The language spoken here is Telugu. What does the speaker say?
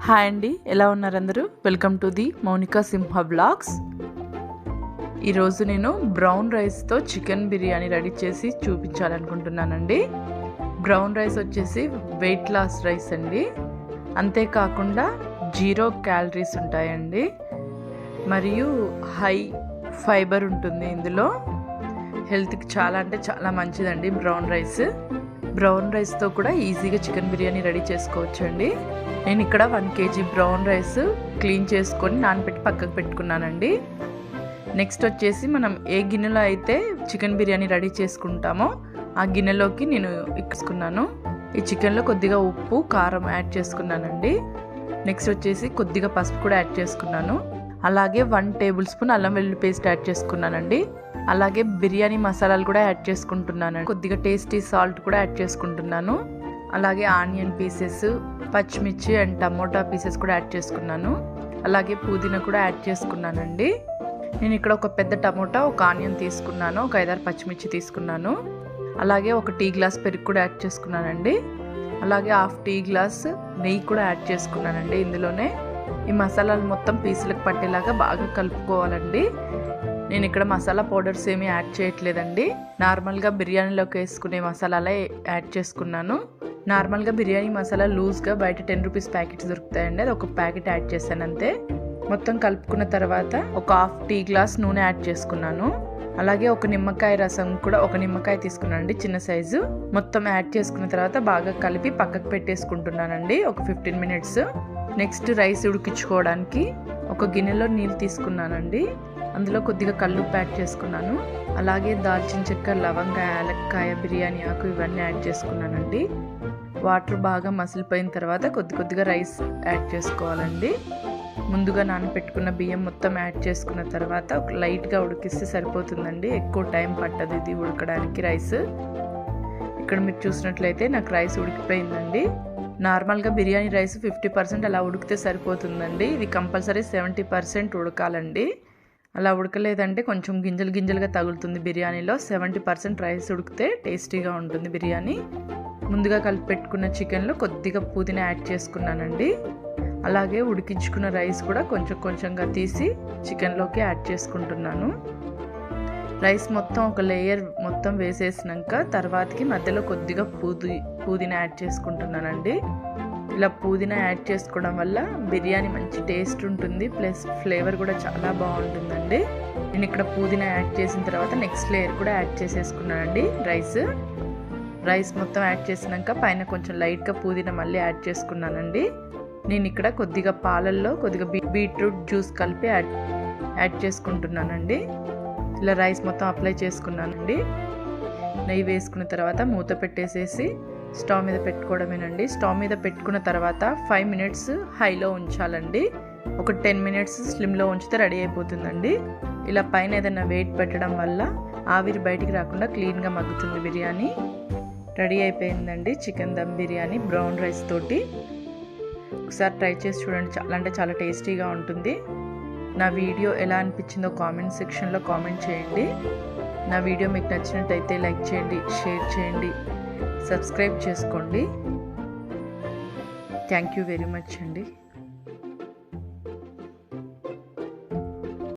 హాయ్ అండి, ఎలా ఉన్నారు అందరూ? Welcome to the Mounika Simha blogs. ఈరోజు నేను బ్రౌన్ రైస్తో చికెన్ బిర్యానీ రెడీ చేసి చూపించాలనుకుంటున్నానండి. బ్రౌన్ రైస్ వచ్చేసి వెయిట్ లాస్ రైస్ అండి. అంతేకాకుండా 0 క్యాలరీస్ ఉంటాయండి, మరియు హై ఫైబర్ ఉంటుంది. ఇందులో హెల్త్కి చాలా అంటే చాలా మంచిదండి బ్రౌన్ రైస్తో కూడా ఈజీగా చికెన్ బిర్యానీ రెడీ చేసుకోవచ్చు అండి. నేను ఇక్కడ 1 kg బ్రౌన్ రైస్ క్లీన్ చేసుకొని నానబెట్టి పక్కకు పెట్టుకున్నానండి. నెక్స్ట్ వచ్చేసి మనం ఏ గిన్నెలో అయితే చికెన్ బిర్యానీ రెడీ చేసుకుంటామో ఆ గిన్నెలోకి నేను ఇక్కున్నాను. ఈ చికెన్లో కొద్దిగా ఉప్పు, కారం యాడ్ చేసుకున్నానండి. నెక్స్ట్ వచ్చేసి కొద్దిగా పసుపు కూడా యాడ్ చేసుకున్నాను. అలాగే 1 టేబుల్ స్పూన్ అల్లం వెల్లుల్లి పేస్ట్ యాడ్ చేసుకున్నానండి. అలాగే బిర్యానీ మసాలాలు కూడా యాడ్ చేసుకుంటున్నాను. కొద్దిగా టేస్టీ సాల్ట్ కూడా యాడ్ చేసుకుంటున్నాను. అలాగే ఆనియన్ పీసెస్, పచ్చిమిర్చి అండ్ టమోటా పీసెస్ కూడా యాడ్ చేసుకున్నాను. అలాగే పుదీనా కూడా యాడ్ చేసుకున్నానండి. నేను ఇక్కడ ఒక పెద్ద టమోటా, ఒక ఆనియన్ తీసుకున్నాను, ఒక 5-6 పచ్చిమిర్చి తీసుకున్నాను. అలాగే 1 టీ గ్లాస్ పెరుగు కూడా యాడ్ చేసుకున్నానండి. అలాగే 1/2 టీ గ్లాస్ నెయ్యి కూడా యాడ్ చేసుకున్నానండి. ఇందులోనే ఈ మసాలాలు మొత్తం పీసులకు పట్టేలాగా బాగా కలుపుకోవాలండి. నేను ఇక్కడ మసాలా పౌడర్స్ ఏమీ యాడ్ చేయట్లేదండి. నార్మల్గా బిర్యానీలోకి వేసుకునే మసాలాలే యాడ్ చేసుకున్నాను. నార్మల్గా బిర్యానీ మసాలా లూజ్గా బయట 10 రూపీస్ ప్యాకెట్స్ దొరుకుతాయండి. అది ఒక ప్యాకెట్ యాడ్ చేశాను అంతే. మొత్తం కలుపుకున్న తర్వాత ఒక 1/2 టీ గ్లాస్ నూనె యాడ్ చేసుకున్నాను. అలాగే ఒక నిమ్మకాయ రసం కూడా, ఒక నిమ్మకాయ తీసుకున్నానండి, చిన్న సైజు. మొత్తం యాడ్ చేసుకున్న తర్వాత బాగా కలిపి పక్కకు పెట్టేసుకుంటున్నానండి ఒక 15 మినిట్స్. నెక్స్ట్ రైస్ ఉడికించుకోవడానికి ఒక గిన్నెలో నీళ్ళు తీసుకున్నానండి. అందులో కొద్దిగా కల్లుప్పు యాడ్ చేసుకున్నాను. అలాగే దాల్చిన చెక్క, లవంగ, యాలక్కాయ, బిర్యానీ ఆకు ఇవన్నీ యాడ్ చేసుకున్నానండి. వాటర్ బాగా మసిలిపోయిన తర్వాత కొద్దిగా రైస్ యాడ్ చేసుకోవాలండి. ముందుగా నానబెట్టుకున్న బియ్యం మొత్తం యాడ్ చేసుకున్న తర్వాత ఒక లైట్గా ఉడికిస్తే సరిపోతుందండి. ఎక్కువ టైం పట్టదు ఇది ఉడకడానికి రైస్. ఇక్కడ మీరు చూసినట్లయితే నాకు రైస్ ఉడికిపోయిందండి. నార్మల్గా బిర్యానీ రైస్ 50% అలా ఉడికితే సరిపోతుందండి. ఇది కంపల్సరీ 70% ఉడకాలండి. అలా ఉడకలేదంటే కొంచెం గింజలుగా తగులుతుంది బిర్యానీలో. 70% రైస్ ఉడికితే టేస్టీగా ఉంటుంది బిర్యానీ. ముందుగా కలిపి పెట్టుకున్న చికెన్లో కొద్దిగా పుదీనా యాడ్ చేసుకున్నానండి. అలాగే ఉడికించుకున్న రైస్ కూడా కొంచెంగా తీసి చికెన్లోకి యాడ్ చేసుకుంటున్నాను. రైస్ మొత్తం ఒక లేయర్ మొత్తం వేసేసినాక తర్వాతకి మధ్యలో కొద్దిగా పుదీనా యాడ్ చేసుకుంటున్నానండి. ఇలా పుదీనా యాడ్ చేసుకోవడం వల్ల బిర్యానీ మంచి టేస్ట్ ఉంటుంది, ప్లస్ ఫ్లేవర్ కూడా చాలా బాగుంటుందండి. నేను ఇక్కడ పుదీనా యాడ్ చేసిన తర్వాత నెక్స్ట్ లేయర్ కూడా యాడ్ చేసేసుకున్నానండి. రైస్ మొత్తం యాడ్ చేసినాక పైన కొంచెం లైట్గా పుదీనా మళ్ళీ యాడ్ చేసుకున్నానండి. నేను ఇక్కడ కొద్దిగా పాలల్లో కొద్దిగా బీట్రూట్ జ్యూస్ కలిపి యాడ్ చేసుకుంటున్నానండి. ఇలా రైస్ మొత్తం అప్లై చేసుకున్నానండి. నెయ్యి వేసుకున్న తర్వాత మూత పెట్టేసేసి స్టవ్ మీద పెట్టుకోవడమేనండి. స్టవ్ మీద పెట్టుకున్న తర్వాత 5 మినిట్స్ హైలో ఉంచాలండి. ఒక 10 మినిట్స్ స్లిమ్లో ఉంచితే రెడీ అయిపోతుందండి. ఇలా పైన ఏదైనా వెయిట్ పెట్టడం వల్ల ఆవిరి బయటికి రాకుండా క్లీన్గా మగ్గుతుంది బిర్యానీ. రెడీ అయిపోయిందండి chicken dum biryani brown rice తోటి. ఒకసారి ట్రై చేసి చూడండి, చాలా అంటే చాలా టేస్టీగా ఉంటుంది. నా వీడియో ఎలా అనిపించిందో కామెంట్ సెక్షన్లో కామెంట్ చేయండి. నా వీడియో మీకు నచ్చినట్టయితే లైక్ చేయండి, షేర్ చేయండి, సబ్స్క్రైబ్ చేసుకోండి. థ్యాంక్ యూ వెరీ మచ్ అండి.